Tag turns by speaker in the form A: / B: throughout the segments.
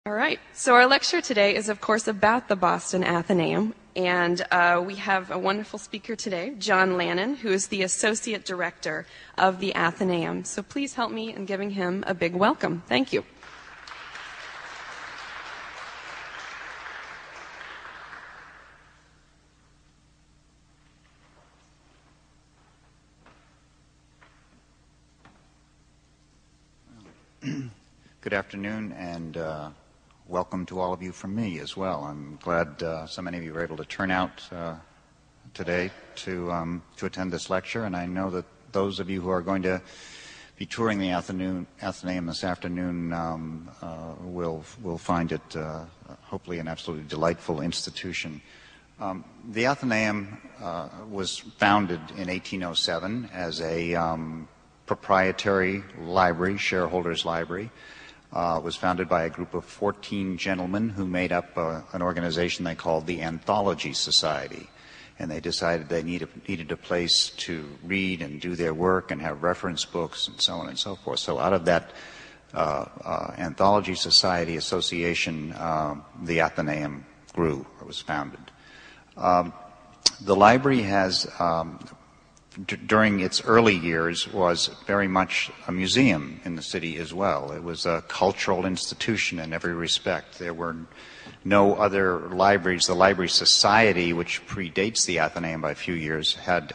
A: All right, so our lecture today is, of course, about the Boston Athenaeum, and we have a wonderful speaker today, John Lannon, who is the Associate Director of the Athenaeum. So please help me in giving him a big welcome. Thank you.
B: Good afternoon, and welcome to all of you from me as well. I'm glad so many of you were able to turn out today to attend this lecture, and I know that those of you who are going to be touring the Athenaeum this afternoon will find it hopefully an absolutely delightful institution. The Athenaeum was founded in 1807 as a proprietary library, shareholders library. Was founded by a group of 14 gentlemen who made up an organization they called the Anthology Society. And they decided they needed a place to read and do their work and have reference books and so on and so forth. So out of that Anthology Society Association, the Athenaeum grew, or was founded. The library has during its early years was very much a museum in the city as well. It was a cultural institution in every respect. There were no other libraries. The Library Society, which predates the Athenaeum by a few years, had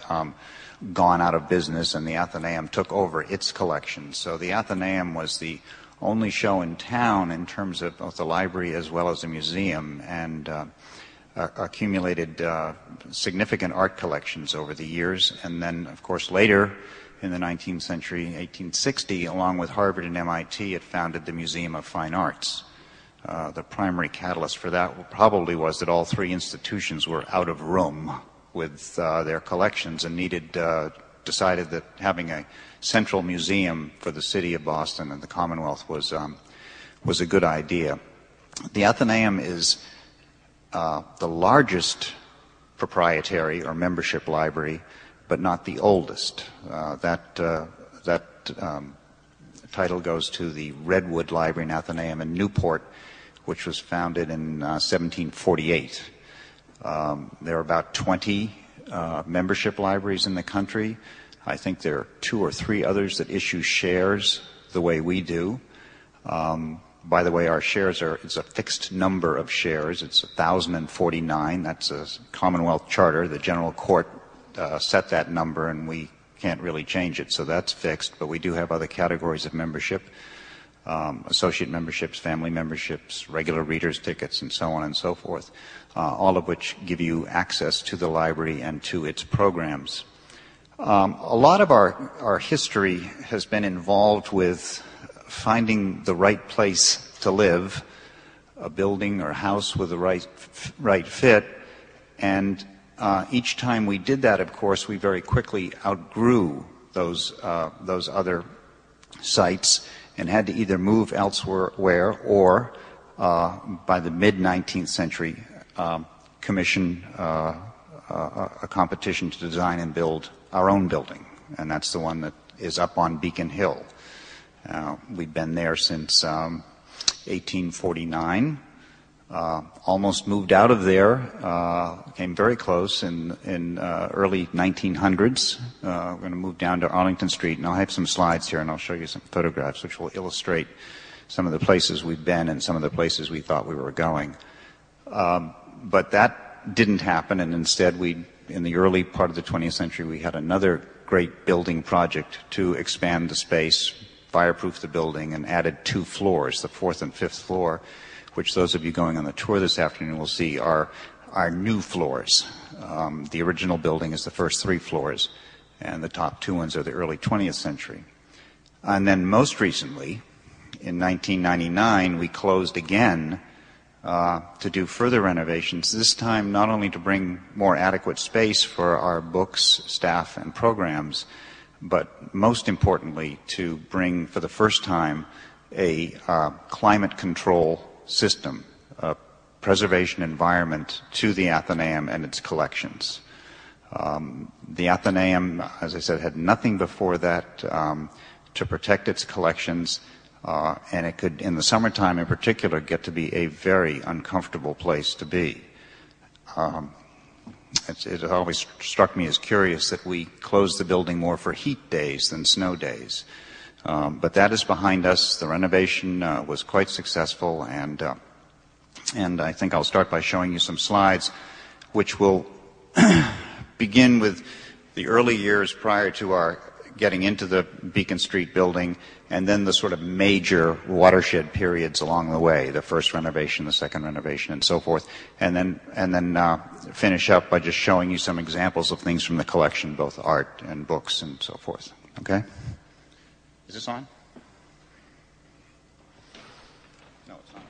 B: gone out of business, and the Athenaeum took over its collection. So the Athenaeum was the only show in town in terms of both the library as well as a museum, and accumulated significant art collections over the years. And then, of course, later in the 19th century, 1860, along with Harvard and MIT, it founded the Museum of Fine Arts. The primary catalyst for that probably was that all three institutions were out of room with their collections and decided that having a central museum for the city of Boston and the Commonwealth was a good idea. The Athenaeum is the largest proprietary or membership library, but not the oldest. That title goes to the Redwood Library and Athenaeum in Newport, which was founded in 1748. There are about 20 membership libraries in the country. I think there are 2 or 3 others that issue shares the way we do. By the way, our shares it's a fixed number of shares. It's 1,049. That's a Commonwealth charter. The General Court set that number, and we can't really change it, so that's fixed. But we do have other categories of membership, associate memberships, family memberships, regular readers' tickets, and so on and so forth, all of which give you access to the library and to its programs. A lot of our history has been involved with finding the right place to live, a building or house with the right fit, and each time we did that, of course, we very quickly outgrew those other sites and had to either move elsewhere or, by the mid-19th century, commission a competition to design and build our own building, and that's the one that is up on Beacon Hill. We've been there since 1849. Almost moved out of there. Came very close in early 1900s. We're going to move down to Arlington Street, and I'll have some slides here, and I'll show you some photographs which will illustrate some of the places we've been and some of the places we thought we were going. But that didn't happen, and instead in the early part of the 20th century, we had another great building project to expand the space, fireproof the building, and added 2 floors, the 4th and 5th floor, which those of you going on the tour this afternoon will see are new floors. The original building is the first 3 floors, and the top 2 ones are the early 20th century. And then most recently, in 1999, we closed again to do further renovations, this time not only to bring more adequate space for our books, staff, and programs, but most importantly to bring for the first time a climate control system, a preservation environment to the Athenaeum and its collections. The Athenaeum, as I said, had nothing before that to protect its collections. And it could, in the summertime in particular, get to be a very uncomfortable place to be. It always struck me as curious that we closed the building more for heat days than snow days. But that is behind us. The renovation was quite successful, and I think I'll start by showing you some slides which will begin with the early years prior to our getting into the Beacon Street building, and then the sort of major watershed periods along the way, the first renovation, the second renovation, and so forth, and then finish up by just showing you some examples of things from the collection, both art and books and so forth. Okay? Is this on? No, it's not.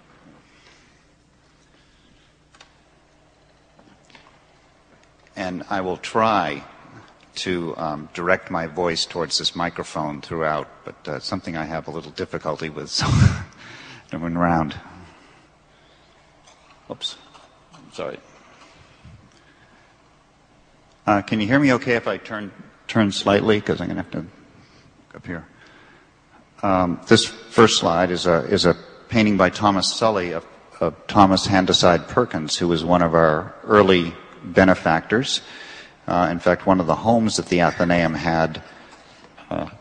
B: And I will try to direct my voice towards this microphone throughout, but it's something I have a little difficulty with, so I went around. Oops, sorry. Can you hear me okay if I turn slightly, because I'm going to have to go up here. This first slide is a painting by Thomas Sully of Thomas Handyside Perkins, who was one of our early benefactors. In fact, one of the homes that the Athenaeum had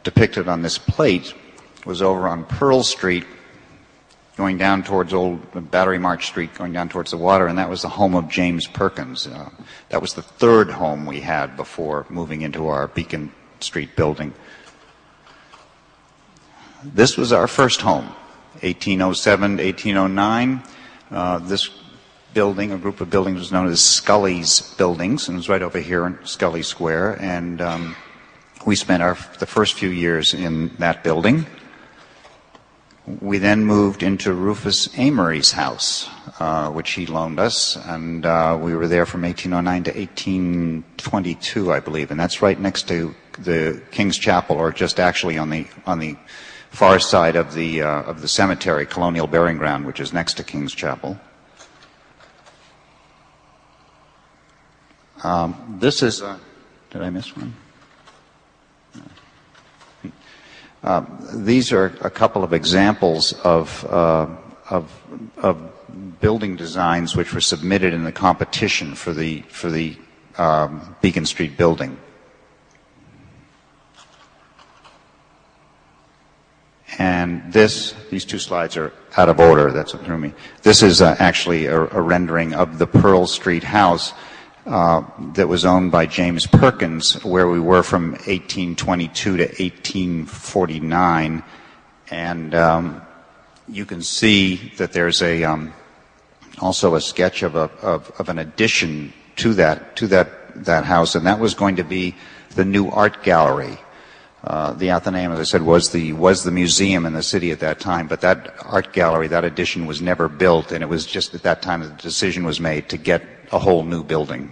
B: depicted on this plate was over on Pearl Street, going down towards Old Battery March Street, going down towards the water, and that was the home of James Perkins. That was the third home we had before moving into our Beacon Street building. This was our first home, 1807 to 1809. This building, a group of buildings, was known as Scully's Buildings, and it was right over here in Scully Square, and we spent the first few years in that building. We then moved into Rufus Amory's house, which he loaned us, and we were there from 1809 to 1822, I believe, and that's right next to the King's Chapel, or just actually on the far side of the cemetery, Colonial Burying Ground, which is next to King's Chapel. This is, did I miss one? These are a couple of examples of building designs which were submitted in the competition for the Beacon Street building. And these two slides are out of order. That's what threw me. This is actually a rendering of the Pearl Street house that was owned by James Perkins, where we were from 1822 to 1849. And you can see that there's also a sketch of an addition to that house, and that was going to be the new art gallery. The Athenaeum, as I said, was the museum in the city at that time, but that art gallery, that addition, was never built, and it was just at that time that the decision was made to get a whole new building.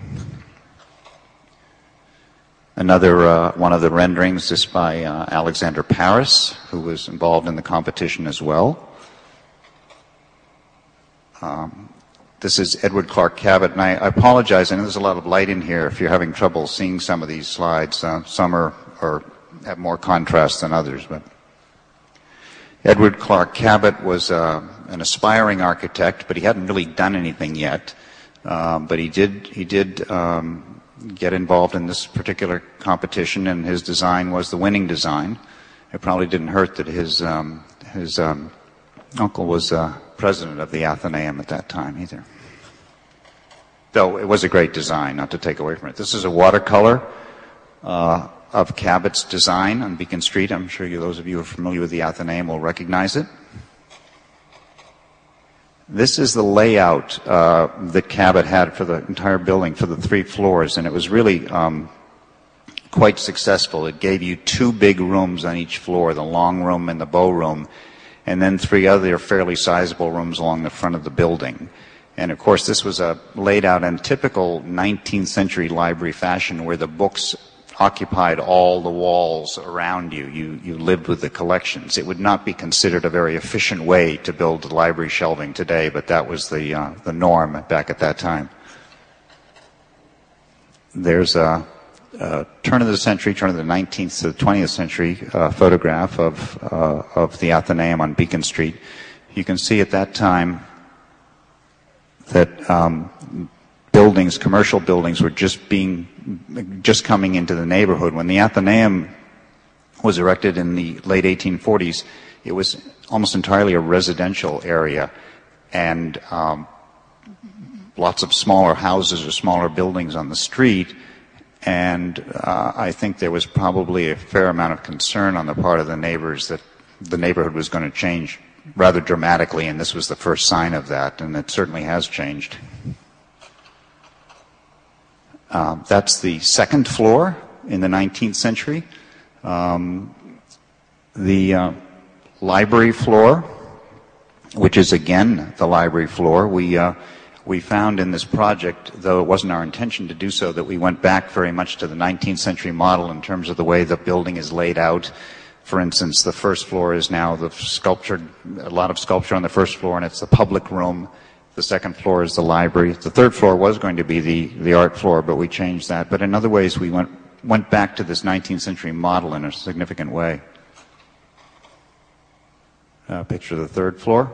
B: Another one of the renderings is by Alexander Paris, who was involved in the competition as well. This is Edward Clark Cabot, and I apologize, I know there's a lot of light in here if you're having trouble seeing some of these slides. Some are have more contrast than others, but Edward Clark Cabot was an aspiring architect, but he hadn't really done anything yet. But he did get involved in this particular competition, and his design was the winning design. It probably didn't hurt that his uncle was president of the Athenaeum at that time either. Though it was a great design, not to take away from it. This is a watercolor of Cabot's design on Beacon Street. I'm sure those of you who are familiar with the Athenaeum will recognize it. This is the layout that Cabot had for the entire building, for the 3 floors, and it was really quite successful. It gave you 2 big rooms on each floor, the long room and the bow room, and then 3 other fairly sizable rooms along the front of the building. And of course, this was laid out in typical 19th century library fashion, where the books occupied all the walls around you. You lived with the collections. It would not be considered a very efficient way to build library shelving today, but that was the norm back at that time. There's turn of the century, turn of the 19th to the 20th century photograph of the Athenaeum on Beacon Street. You can see at that time that buildings, commercial buildings, were just coming into the neighborhood. When the Athenaeum was erected in the late 1840s, it was almost entirely a residential area, and lots of smaller houses or smaller buildings on the street. And I think there was probably a fair amount of concern on the part of the neighbors that the neighborhood was going to change rather dramatically, and this was the first sign of that, and it certainly has changed. That's the second floor in the 19th century. The library floor, which is again the library floor, we found in this project, though it wasn't our intention to do so, that we went back very much to the 19th century model in terms of the way the building is laid out. For instance, the first floor is now a lot of sculpture on the first floor, and it's the public room. The second floor is the library. The third floor was going to be the art floor, but we changed that. But in other ways, we went back to this 19th century model in a significant way. Picture of the third floor.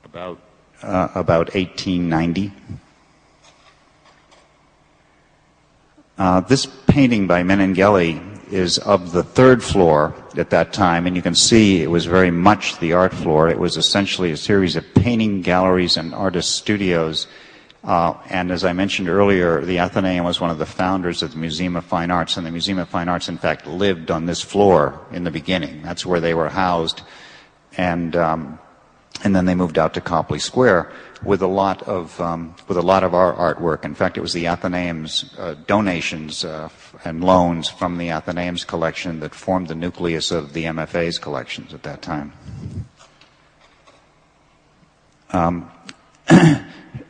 B: About 1890. This painting by Menengeli is of the third floor at that time, and you can see it was very much the art floor. It was essentially a series of painting galleries and artist studios. And as I mentioned earlier, the Athenaeum was one of the founders of the Museum of Fine Arts, and the Museum of Fine Arts, in fact, lived on this floor in the beginning. That's where they were housed. And then they moved out to Copley Square with a lot of our artwork. In fact, it was the Athenaeum's donations and loans from the Athenaeum's collection that formed the nucleus of the MFA's collections at that time.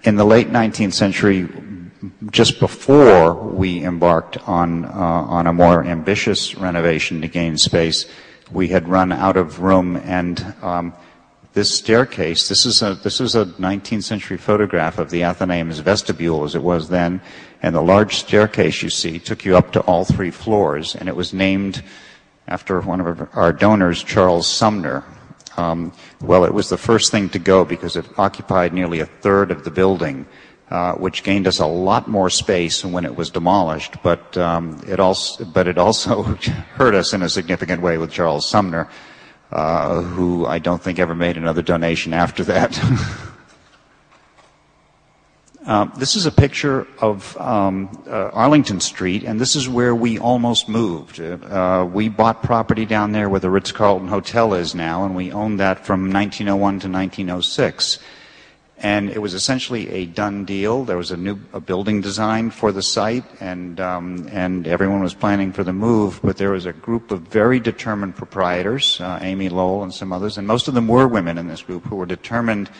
B: In the late 19th century, just before we embarked on a more ambitious renovation to gain space, we had run out of room, and this staircase, this is a 19th century photograph of the Athenaeum's vestibule as it was then, and the large staircase you see took you up to all three floors, and it was named after one of our donors, Charles Sumner. Well, it was the first thing to go because it occupied nearly a third of the building, which gained us a lot more space when it was demolished, but it also hurt us in a significant way with Charles Sumner, who I don't think ever made another donation after that. This is a picture of Arlington Street, and this is where we almost moved. We bought property down there where the Ritz-Carlton Hotel is now, and we owned that from 1901 to 1906. And it was essentially a done deal. There was a building design for the site, and everyone was planning for the move, but there was a group of very determined proprietors, Amy Lowell and some others, and most of them were women in this group who were determined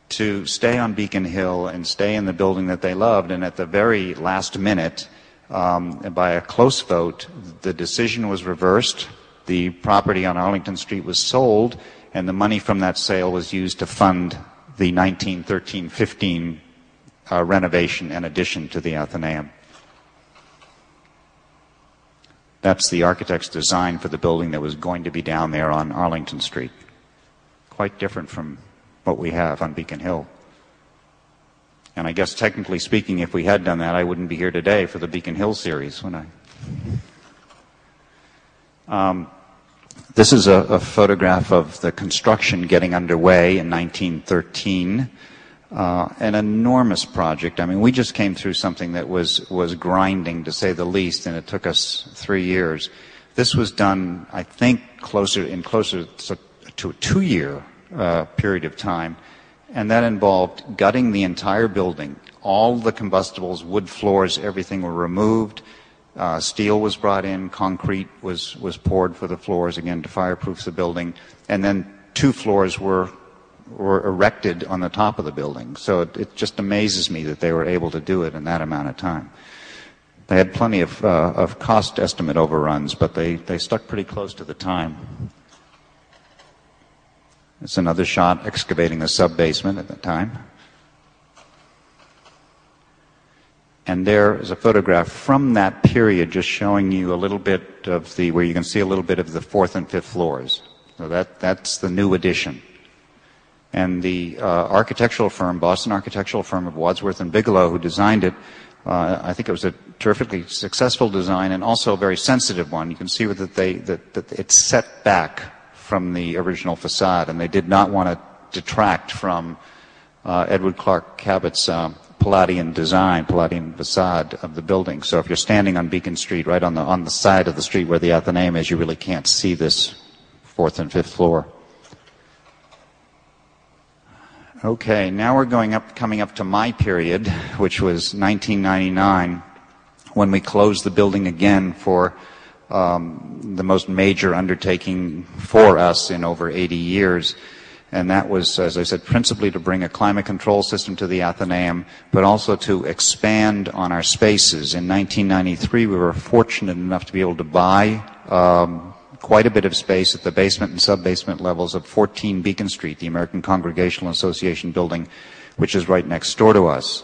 B: to stay on Beacon Hill and stay in the building that they loved. And at the very last minute, by a close vote, the decision was reversed. The property on Arlington Street was sold, and the money from that sale was used to fund the 1913-15 renovation and addition to the Athenaeum. That's the architect's design for the building that was going to be down there on Arlington Street. Quite different from what we have on Beacon Hill. And I guess technically speaking, if we had done that, I wouldn't be here today for the Beacon Hill series, would I? This is a photograph of the construction getting underway in 1913. An enormous project. I mean, we just came through something that was grinding, to say the least, and it took us 3 years. This was done, I think, closer to a 2-year period of time, and that involved gutting the entire building. All the combustibles, wood floors, everything were removed. Steel was brought in, concrete was poured for the floors, again, to fireproof the building, and then 2 floors were erected on the top of the building. So it just amazes me that they were able to do it in that amount of time. They had plenty of cost estimate overruns, but they stuck pretty close to the time. It's another shot excavating the sub-basement at the time. And there is a photograph from that period just showing you a little bit of where you can see a little bit of the 4th and 5th floors. So that's the new addition. And the architectural firm, Boston architectural firm of Wadsworth and Bigelow, who designed it, I think it was a terrifically successful design and also a very sensitive one. You can see that it's set back from the original facade, and they did not want to detract from Edward Clark Cabot's Palladian design, Palladian facade of the building. So if you're standing on Beacon Street, right on the side of the street where the Athenaeum is, you really can't see this 4th and 5th floor. Okay, now we're coming up to my period, which was 1999, when we closed the building again for the most major undertaking for us in over 80 years. And that was, as I said, principally to bring a climate control system to the Athenaeum, but also to expand on our spaces. In 1993, we were fortunate enough to be able to buy quite a bit of space at the basement and sub-basement levels of 14 Beacon Street, the American Congregational Association building, which is right next door to us.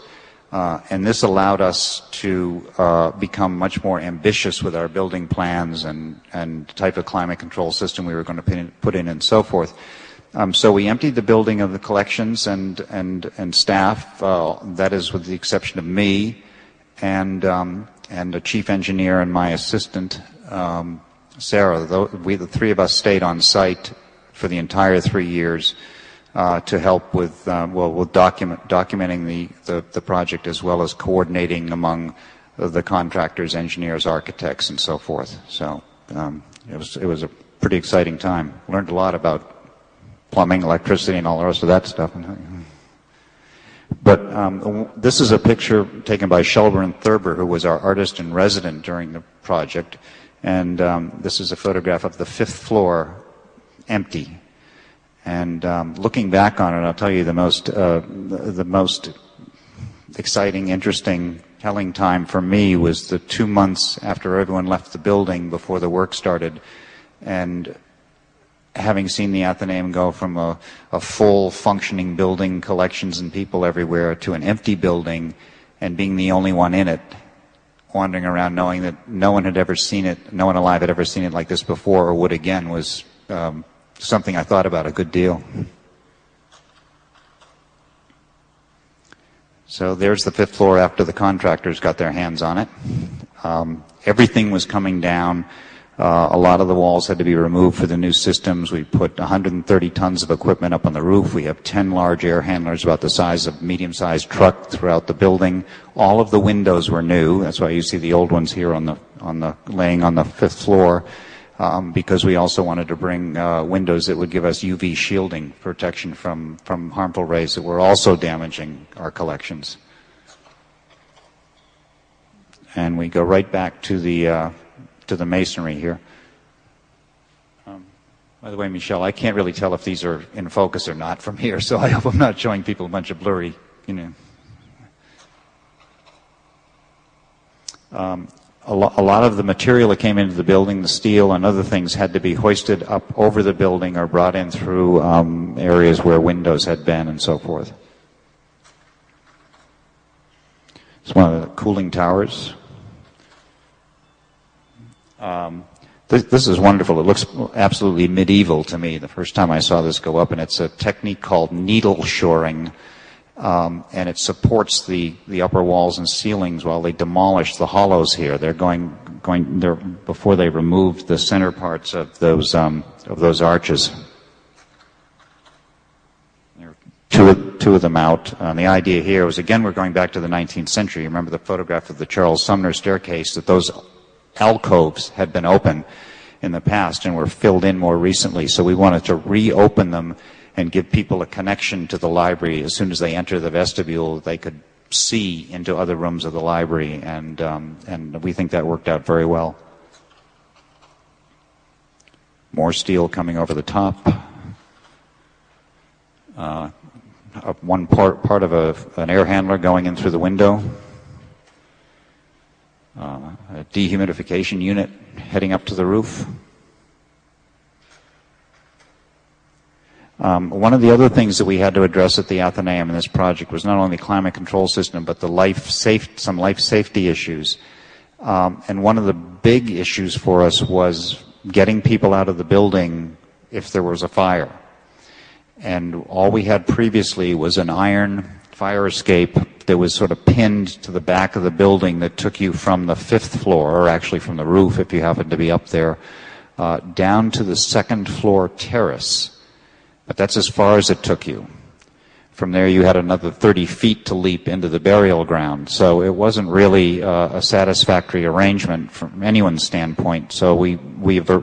B: And this allowed us to become much more ambitious with our building plans and the type of climate control system we were going to put in and so forth. So we emptied the building of the collections and staff, that is with the exception of me and the chief engineer and my assistant, Sarah. The three of us stayed on site for the entire 3 years to help with documenting the project, as well as coordinating among the contractors, engineers, architects, and so forth. So it was a pretty exciting time. Learned a lot about plumbing, electricity, and all the rest of that stuff. But this is a picture taken by Shelburne Thurber, who was our artist in resident during the project. And this is a photograph of the 5th floor empty. And looking back on it, I'll tell you the most exciting, interesting, telling time for me was the 2 months after everyone left the building before the work started, and having seen the Athenaeum go from a full functioning building, collections and people everywhere, to an empty building, and being the only one in it, wandering around knowing that no one had ever seen it, no one alive had ever seen it like this before or would again, was something I thought about a good deal. So there's the 5th floor after the contractors got their hands on it. Everything was coming down. A lot of the walls had to be removed for the new systems. We put 130 tons of equipment up on the roof. We have 10 large air handlers about the size of a medium-sized truck throughout the building. All of the windows were new. That's why you see the old ones here laying on the 5th floor, because we also wanted to bring windows that would give us UV shielding protection from harmful rays that were also damaging our collections. And we go right back to the masonry here. By the way, Michelle, I can't really tell if these are in focus or not from here, so I hope I'm not showing people a bunch of blurry, A lot of the material that came into the building, the steel and other things, had to be hoisted up over the building or brought in through areas where windows had been and so forth. It's one of the cooling towers. This is wonderful. It looks absolutely medieval to me the first time I saw this go up, and it's a technique called needle shoring, and it supports the upper walls and ceilings while they demolish the hollows here. They're going there before they removed the center parts of those arches. There are two of them out. The idea here was, again, we're going back to the 19th century. You remember the photograph of the Charles Sumner staircase, that those alcoves had been open in the past and were filled in more recently, so we wanted to reopen them and give people a connection to the library. As soon as they enter the vestibule, they could see into other rooms of the library, and we think that worked out very well. More steel coming over the top. One part of an air handler going in through the window. A dehumidification unit heading up to the roof. One of the other things that we had to address at the Athenaeum in this project was not only the climate control system, but the some life safety issues. And one of the big issues for us was getting people out of the building if there was a fire. And all we had previously was an iron fire escape that was sort of pinned to the back of the building that took you from the 5th floor, or actually from the roof if you happened to be up there, down to the 2nd floor terrace. But that's as far as it took you. From there you had another 30 feet to leap into the burial ground. So it wasn't really a satisfactory arrangement from anyone's standpoint. So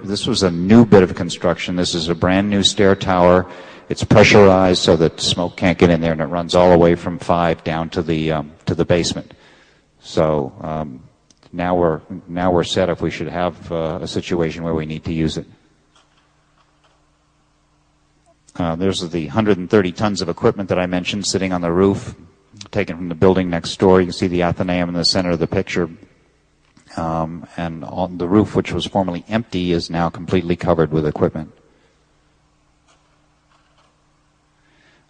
B: this was a new bit of construction. This is a brand new stair tower. It's pressurized so that smoke can't get in there, and it runs all the way from 5 down to the basement. So now we're set if we should have a situation where we need to use it. There's the 130 tons of equipment that I mentioned sitting on the roof, taken from the building next door. You can see the Athenaeum in the center of the picture. And on the roof, which was formerly empty, is now completely covered with equipment.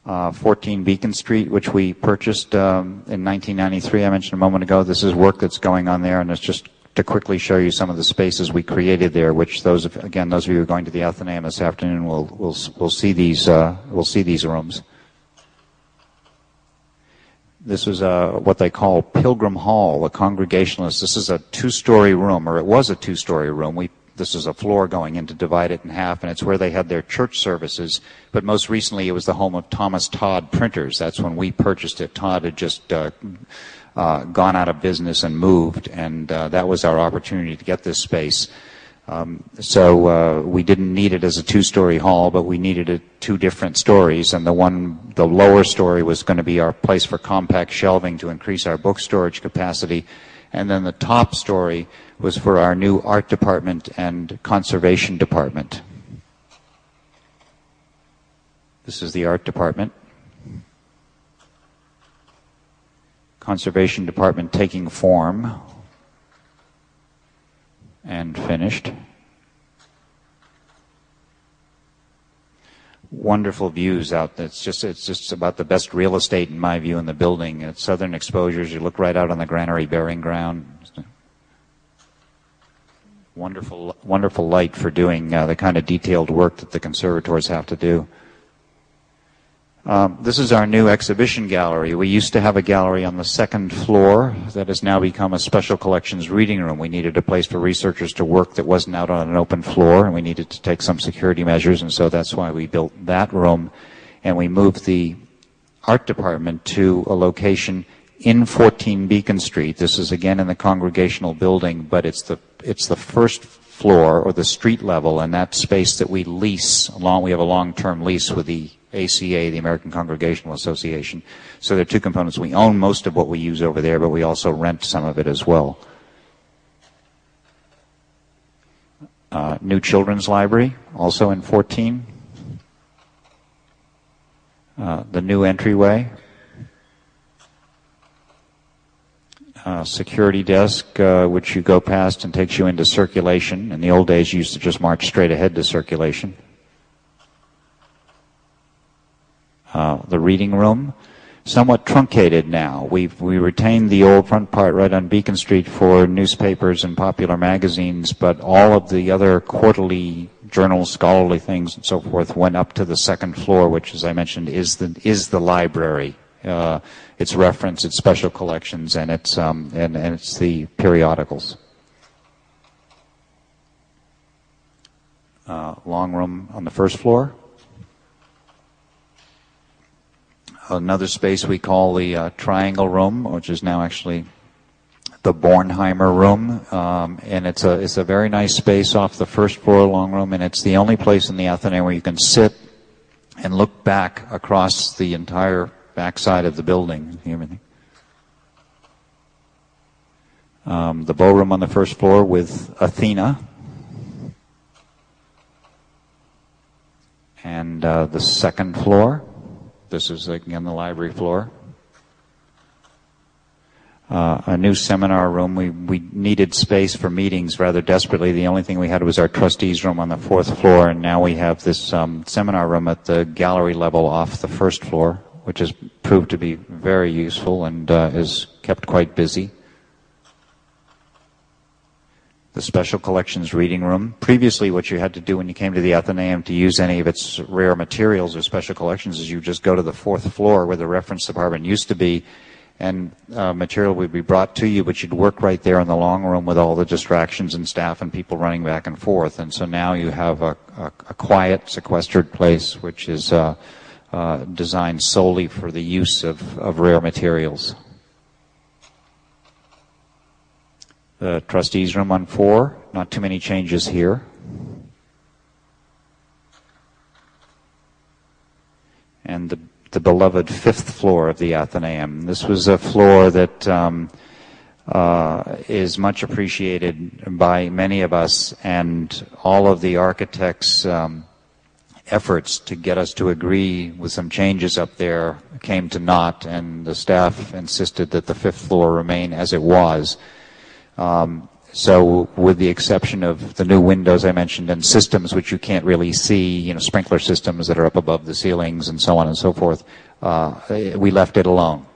B: 14 Beacon Street, which we purchased in 1993, I mentioned a moment ago. This is work that's going on there, and it's just to quickly show you some of the spaces we created there, which those of you who are going to the Athenaeum this afternoon will see these rooms. This was what they call Pilgrim Hall, the Congregationalist. This is a 2-story room, or it was a 2-story room. This is a floor going in to divide it in half, and it's where they had their church services. But most recently, it was the home of Thomas Todd Printers. That's when we purchased it. Todd had just gone out of business and moved, and that was our opportunity to get this space. So we didn't need it as a 2-story hall, but we needed it 2 different stories, and the lower story was going to be our place for compact shelving to increase our book storage capacity, and then the top story was for our new art department and conservation department. This is the art department. Conservation department taking form and finished. Wonderful views out there. It's just about the best real estate in my view in the building. It's southern exposures. You look right out on the granary bearing ground. Wonderful light for doing the kind of detailed work that the conservators have to do. This is our new exhibition gallery. We used to have a gallery on the 2nd floor that has now become a special collections reading room. We needed a place for researchers to work that wasn't out on an open floor, and we needed to take some security measures, and so that's why we built that room. And we moved the art department to a location in 14 Beacon Street. This is again in the Congregational building, but it's the 1st floor, or the street level, and that space that we lease. We have a long-term lease with the ACA, the American Congregational Association. So there are 2 components. We own most of what we use over there, but we also rent some of it as well. New children's library, also in 14. The new entryway. Security desk, which you go past and takes you into circulation. In the old days, you used to just march straight ahead to circulation. The reading room, somewhat truncated now. We retained the old front part right on Beacon Street for newspapers and popular magazines, but all of the other quarterly journals, scholarly things, and so forth went up to the 2nd floor, which, as I mentioned, is the library. Its reference, its special collections, and it's the periodicals. Long room on the 1st floor. Another space we call the Triangle Room, which is now actually the Bornheimer Room, and it's a very nice space off the 1st floor long room, and it's the only place in the Athenaeum where you can sit and look back across the entire backside of the building. The ballroom on the 1st floor with Athena, and the 2nd floor. This is again the library floor. a new seminar room. We needed space for meetings rather desperately. The only thing we had was our trustees' room on the 4th floor, and now we have this seminar room at the gallery level off the 1st floor, which has proved to be very useful and is kept quite busy. The Special Collections Reading Room. Previously, what you had to do when you came to the Athenaeum to use any of its rare materials or special collections is you just go to the 4th floor where the reference department used to be, and material would be brought to you, but you'd work right there in the long room with all the distractions and staff and people running back and forth. And so now you have a quiet, sequestered place which is designed solely for the use of rare materials. The trustees' room on 4, not too many changes here. And the beloved 5th floor of the Athenaeum. This was a floor that is much appreciated by many of us, and all of the architects' efforts to get us to agree with some changes up there came to naught, and the staff insisted that the 5th floor remain as it was. So with the exception of the new windows I mentioned and systems which you can't really see, sprinkler systems that are up above the ceilings and so on and so forth, we left it alone.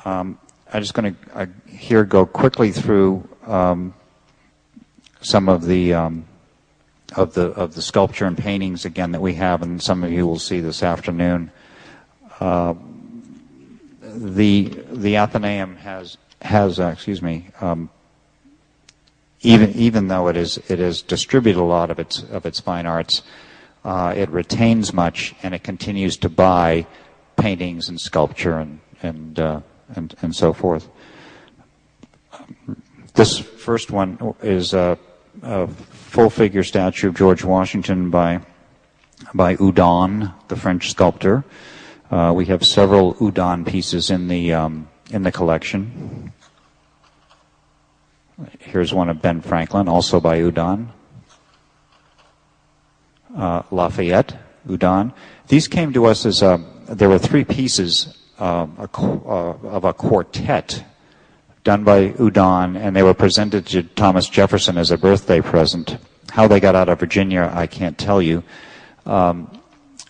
B: I'm just going to here go quickly through some of the sculpture and paintings again that we have, and some of you will see this afternoon. The Athenaeum has even though it has distributed a lot of its fine arts, it retains much, and it continues to buy paintings and sculpture and so forth. This first one is a full figure statue of George Washington by Houdon, the French sculptor. We have several Houdon pieces in the collection. Here's one of Ben Franklin, also by Houdon. Lafayette, Houdon. These came to us as there were 3 pieces of a quartet done by Houdon, and they were presented to Thomas Jefferson as a birthday present. How they got out of Virginia, I can't tell you.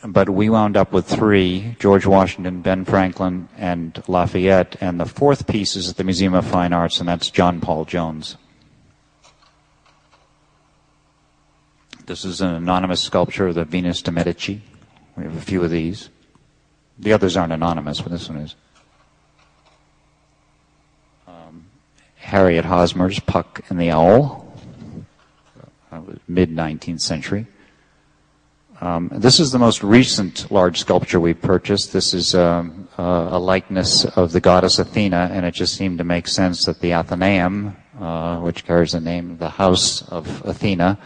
B: But we wound up with 3, George Washington, Ben Franklin, and Lafayette, and the 4th piece is at the Museum of Fine Arts, and that's John Paul Jones. This is an anonymous sculpture of the Venus De Medici. We have a few of these. The others aren't anonymous, but this one is. Harriet Hosmer's Puck and the Owl, mid-19th century. This is the most recent large sculpture we purchased. This is a likeness of the goddess Athena, and it just seemed to make sense that the Athenaeum, which carries the name of the House of Athena,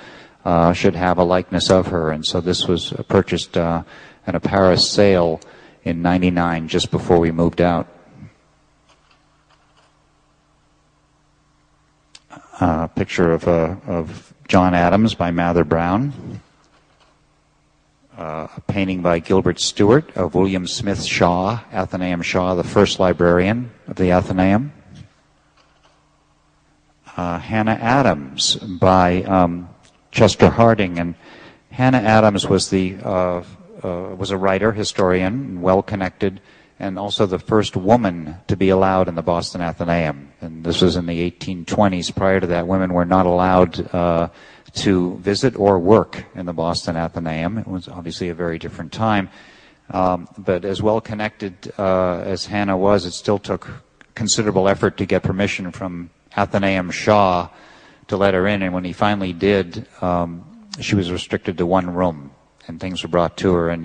B: should have a likeness of her. And so this was purchased at a Paris sale in '99, just before we moved out. A picture of John Adams by Mather Brown. A painting by Gilbert Stuart of William Smith Shaw, Athenaeum Shaw, the first librarian of the Athenaeum. Hannah Adams by Chester Harding, and Hannah Adams was a writer, historian, well-connected, and also the first woman to be allowed in the Boston Athenaeum. And this was in the 1820s. Prior to that, women were not allowed to visit or work in the Boston Athenaeum. It was obviously a very different time. But as well connected as Hannah was, it still took considerable effort to get permission from Athenaeum Shaw to let her in. And when he finally did, she was restricted to one room, and things were brought to her. And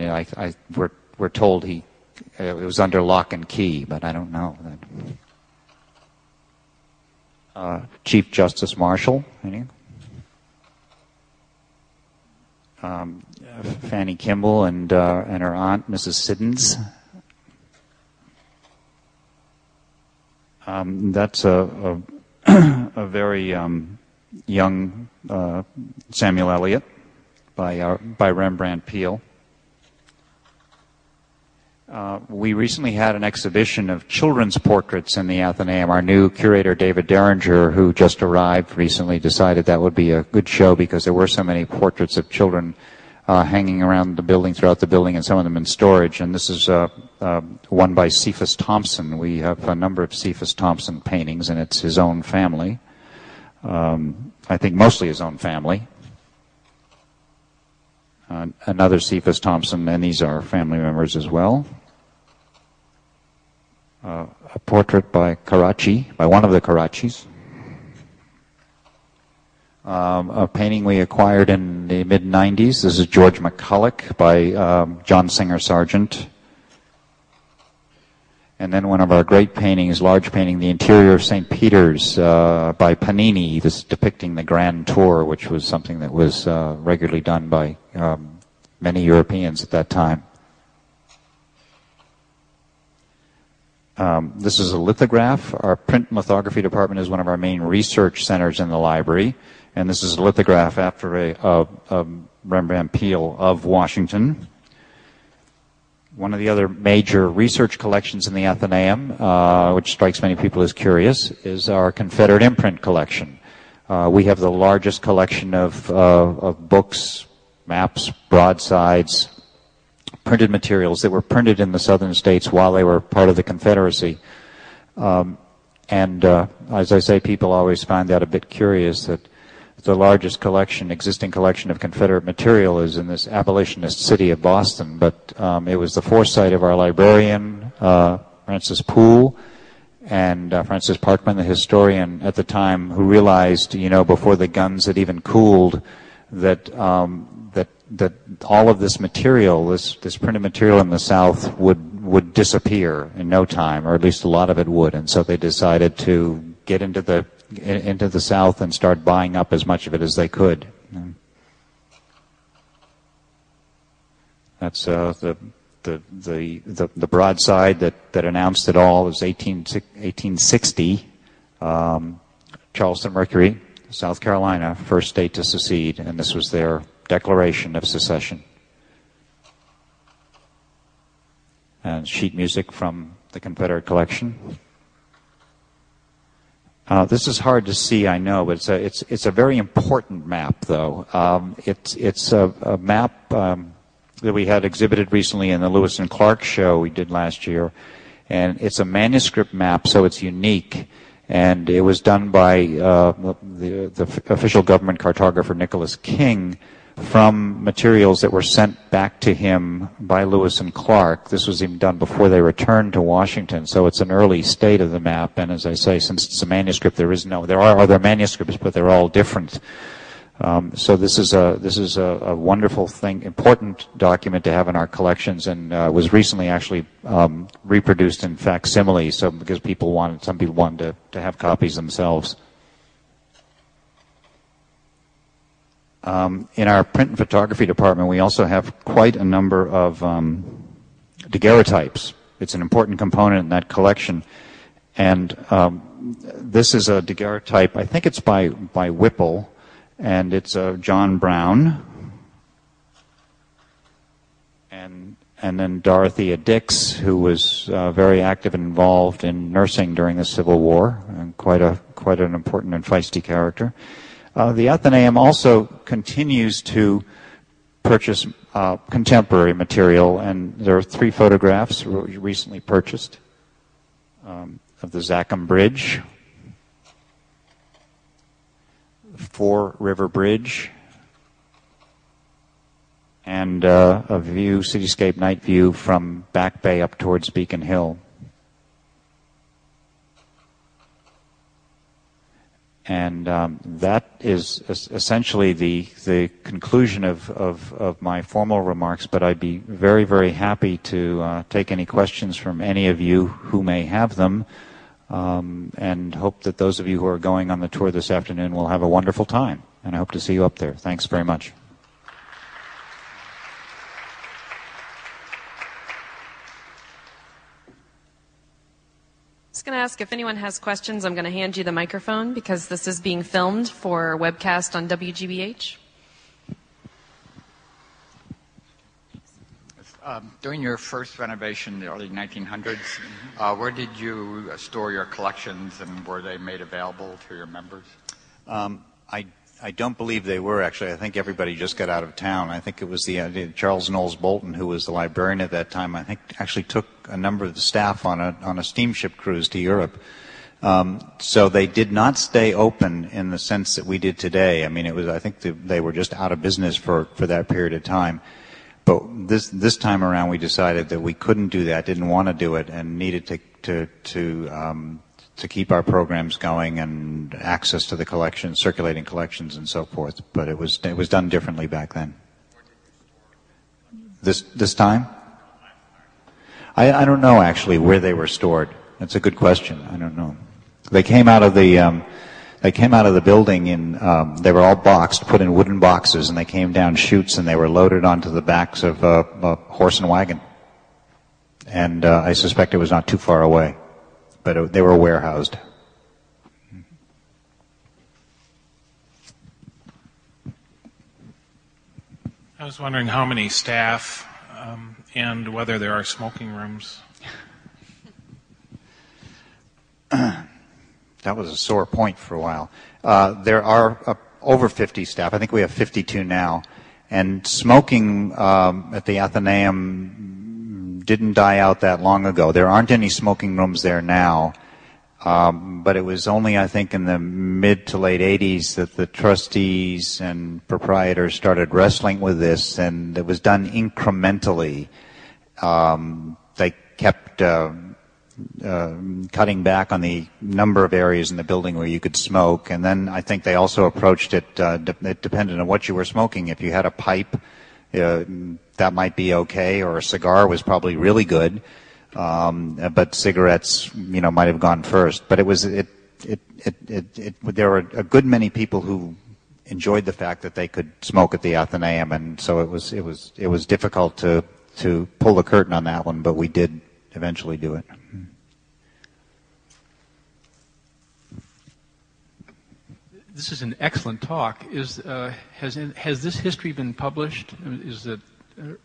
B: we're told it was under lock and key, but I don't know. Chief Justice Marshall. Fanny Kimball and her aunt, Mrs. Siddons. That's a very young Samuel Eliot by Rembrandt Peale. We recently had an exhibition of children's portraits in the Athenaeum. Our new curator, David Derringer, who just arrived recently, decided that would be a good show because there were so many portraits of children hanging around the building, throughout the building, and some of them in storage. And this is one by Cephas Thompson. We have a number of Cephas Thompson paintings, and it's his own family. I think mostly his own family. Another Cephas Thompson, and these are family members as well. A portrait by Karachi, by one of the Karachis. A painting we acquired in the mid-90s. This is George McCulloch by John Singer Sargent. And then one of our great paintings, large painting, The Interior of St. Peter's by Panini, this depicting the Grand Tour, which was something that was regularly done by many Europeans at that time. This is a lithograph. Our print and lithography department is one of our main research centers in the library. And this is a lithograph after a Rembrandt Peale of Washington. One of the other major research collections in the Athenaeum, which strikes many people as curious, is our Confederate imprint collection. We have the largest collection of books, maps, broadsides, printed materials that were printed in the southern states while they were part of the Confederacy. As I say, people always find that a bit curious that the largest existing collection of Confederate material is in this abolitionist city of Boston, but it was the foresight of our librarian, Francis Poole, and Francis Parkman, the historian at the time, who realized, before the guns had even cooled, that all of this material, this printed material in the South would disappear in no time, or at least a lot of it would, and so they decided to get into the South and start buying up as much of it as they could. That's the broadside that announced it all. It was 1860. Charleston Mercury, South Carolina, first state to secede, and this was their Declaration of Secession. And sheet music from the Confederate collection. This is hard to see, I know, but it's a very important map, though. It's a map that we had exhibited recently in the Lewis and Clark show we did last year, and it's a manuscript map, so it's unique. And it was done by the official government cartographer Nicholas King from materials that were sent back to him by Lewis and Clark. This was even done before they returned to Washington, so it's an early state of the map. And as I say, since it's a manuscript, there are other manuscripts, but they're all different. So this is a wonderful thing, important document to have in our collections, and was recently actually reproduced in facsimile. So because some people wanted to have copies themselves. In our print and photography department, we also have quite a number of daguerreotypes. It's an important component in that collection. And this is a daguerreotype, I think it's by Whipple, and it's John Brown. And then Dorothea Dix, who was very active and involved in nursing during the Civil War, and quite an important and feisty character. The Athenaeum also continues to purchase contemporary material, and there are 3 photographs recently purchased of the Zachem Bridge, Four River Bridge, and a cityscape night view from Back Bay up towards Beacon Hill. And that is essentially the conclusion of my formal remarks, but I'd be very, very happy to take any questions from any of you who may have them, and hope that those of you who are going on the tour this afternoon will have a wonderful time, and I hope to see you up there. Thanks very much.
A: Just going to ask if anyone has questions. I'm going to hand you the microphone because this is being filmed for webcast on WGBH.
C: During your first renovation in the early 1900s, where did you store your collections, and were they made available to your members?
B: I don't believe they were, actually. I think everybody just got out of town. I think it was the Charles Knowles Bolton, who was the librarian at that time, I think actually took a number of the staff on a steamship cruise to Europe. So they did not stay open in the sense that we did today. I mean, I think they were just out of business for that period of time. But this time around, we decided that we couldn't do that, didn't want to do it, and needed to keep our programs going and access to the collections, circulating collections, and so forth. But it was done differently back then. This time, I don't know actually where they were stored. That's a good question. I don't know. They came out of the building they were all boxed, put in wooden boxes, and they came down chutes, and they were loaded onto the backs of a horse and wagon. And I suspect it was not too far away, but they were warehoused.
D: I was wondering how many staff and whether there are smoking rooms.
B: That was a sore point for a while. There are over 50 staff. I think we have 52 now. And smoking at the Athenaeum didn't die out that long ago. There aren't any smoking rooms there now. But it was only, I think, in the mid to late 80s that the trustees and proprietors started wrestling with this, and it was done incrementally. They kept cutting back on the number of areas in the building where you could smoke, and then I think they also approached it, it depended on what you were smoking. If you had a pipe, that might be okay, or a cigar was probably really good, but cigarettes, might have gone first. But there were a good many people who enjoyed the fact that they could smoke at the Athenaeum, and so it was difficult to pull the curtain on that one, but we did eventually do it.
E: This is an excellent talk. Has this history been published? Is it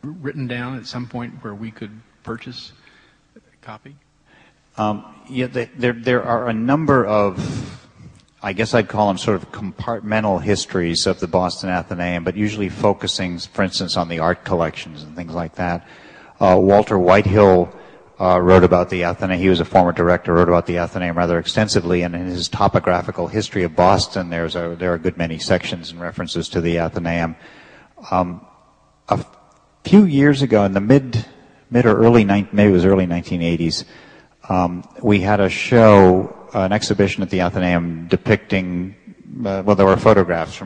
E: written down at some point where we could purchase a copy?
B: There are a number of, I guess I'd call them sort of compartmental histories of the Boston Athenaeum, but usually focusing, for instance, on the art collections and things like that. Walter Whitehill wrote about the Athenaeum. He was a former director, wrote about the Athenaeum rather extensively, and in his topographical history of Boston, there are a good many sections and references to the Athenaeum. A few years ago, in the mid or early, maybe it was early 1980s, we had a show, an exhibition at the Athenaeum depicting, there were photographs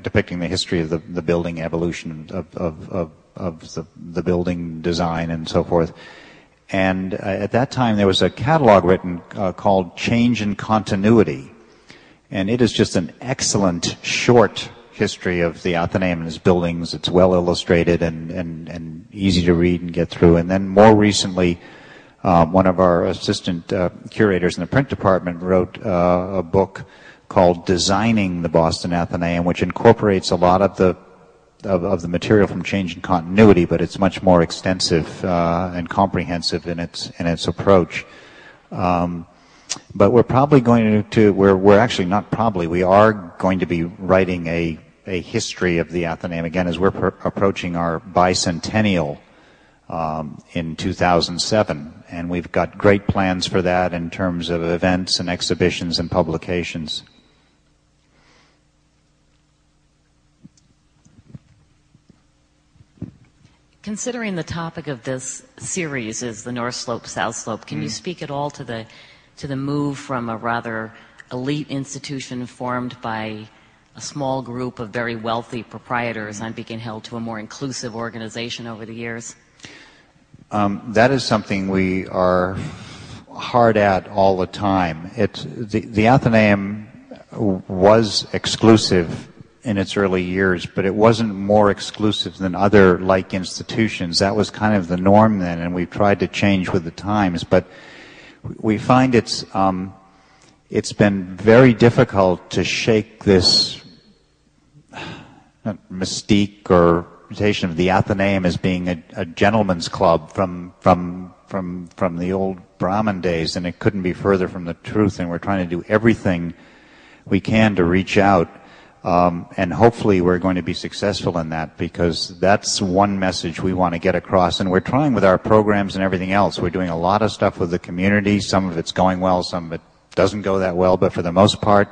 B: depicting the history of the building evolution of the building design and so forth. And at that time, there was a catalog written called Change in Continuity. And it is just an excellent short history of the Athenaeum and its buildings. It's well illustrated and easy to read and get through. And then more recently, one of our assistant curators in the print department wrote a book called Designing the Boston Athenaeum, which incorporates a lot of the material from Change in Continuity, but it's much more extensive and comprehensive in its approach. But we're probably going we're actually not probably, we are going to be writing a history of the Athenaeum again as we're approaching our bicentennial in 2007, and we've got great plans for that in terms of events and exhibitions and publications.
F: Considering the topic of this series is the North Slope, South Slope, can you speak at all to the move from a rather elite institution formed by a small group of very wealthy proprietors on being held to a more inclusive organization over the years?
B: That is something we are hard at all the time. The Athenaeum was exclusive in its early years, but it wasn't more exclusive than other like institutions. That was kind of the norm then, and we've tried to change with the times. But we find it's been very difficult to shake this mystique or reputation of the Athenaeum as being a gentleman's club from the old Brahmin days, and it couldn't be further from the truth. And we're trying to do everything we can to reach out, and hopefully we're going to be successful in that, because that's one message we want to get across. And we're trying with our programs and everything else. We're doing a lot of stuff with the community. Some of it's going well, some of it doesn't go that well, but for the most part,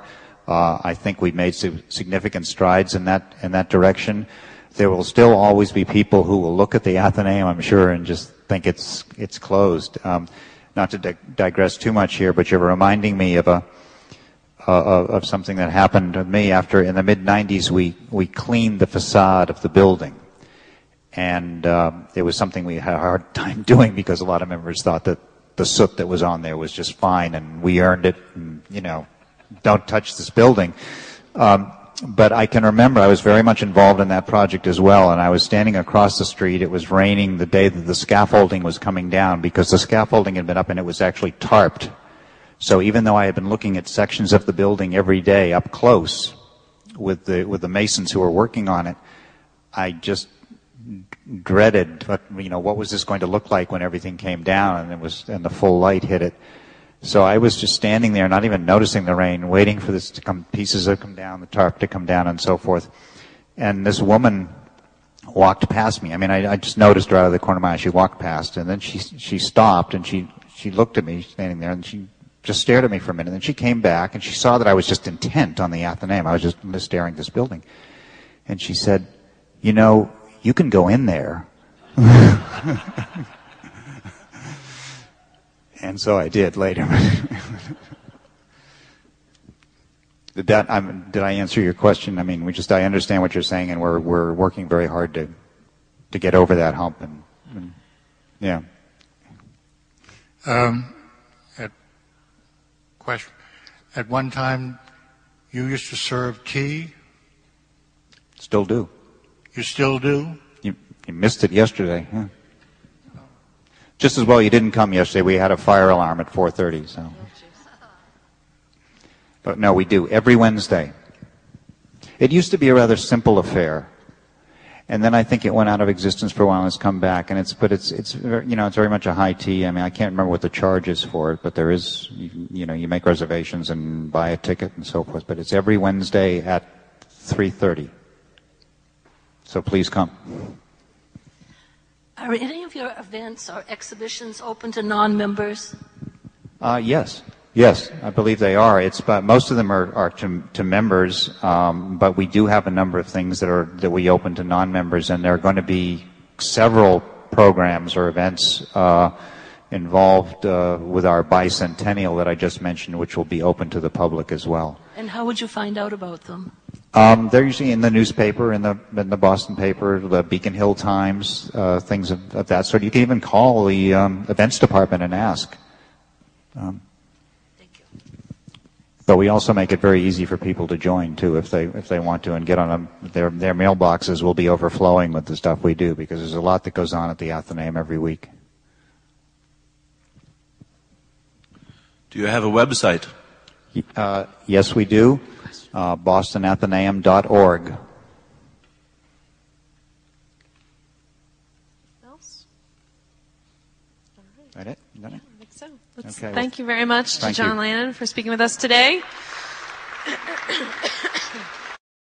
B: I think we've made significant strides in that direction. There will still always be people who will look at the Athenaeum, I'm sure, and just think it's closed. Not to digress too much here, but you're reminding me of something that happened to me after, in the mid-'90s, we cleaned the facade of the building. And it was something we had a hard time doing because a lot of members thought that the soot that was on there was just fine and we earned it, and, don't touch this building. But I can remember I was very much involved in that project as well, and I was standing across the street. It was raining the day that the scaffolding was coming down, because the scaffolding had been up and it was actually tarped. So even though I had been looking at sections of the building every day up close with the masons who were working on it, I just dreaded what was this going to look like when everything came down and the full light hit it. So I was just standing there, not even noticing the rain, waiting for this to come, pieces to come down, the tarp to come down, and so forth. And this woman walked past me. I mean, I just noticed her out of the corner of my eye. She walked past, and then she stopped, and she looked at me standing there, and she just stared at me for a minute. And then she came back, and she saw that I was just intent on the Athenaeum. I was just staring at this building. And she said, you can go in there. And so I did later. Did I answer your question? I mean, I understand what you're saying, and we're working very hard to get over that hump. And yeah.
G: At one time, you used to serve tea.
B: Still do.
G: You still do?
B: You missed it yesterday. Huh? Just as well you didn't come yesterday. We had a fire alarm at 4:30. So. But no, we do every Wednesday. It used to be a rather simple affair, and then I think it went out of existence for a while and it's come back. And it's very much a high tea. I mean, I can't remember what the charge is for it, but there is. You make reservations and buy a ticket and so forth. But it's every Wednesday at 3:30. So please come.
H: Are any of your events or exhibitions open to non-members?
B: Yes, I believe they are. But most of them are to members, but we do have a number of things that we open to non-members, and there are going to be several programs or events involved with our bicentennial that I just mentioned, which will be open to the public as well.
H: And how would you find out about them?
B: They're usually in the newspaper, in the Boston paper, the Beacon Hill Times, things of that sort. You can even call the events department and ask.
H: Thank you.
B: But we also make it very easy for people to join too, if they want to, and get on their mailboxes will be overflowing with the stuff we do, because there's a lot that goes on at the Athenaeum every week.
I: Do you have a website?
B: Yes, we do. BostonAthenaeum.org.
A: Else? All right.
B: That it? Is that it?
A: I think so.
B: Okay,
A: Thank you very much to
B: thank
A: John
B: you.
A: Lannan for speaking with us today.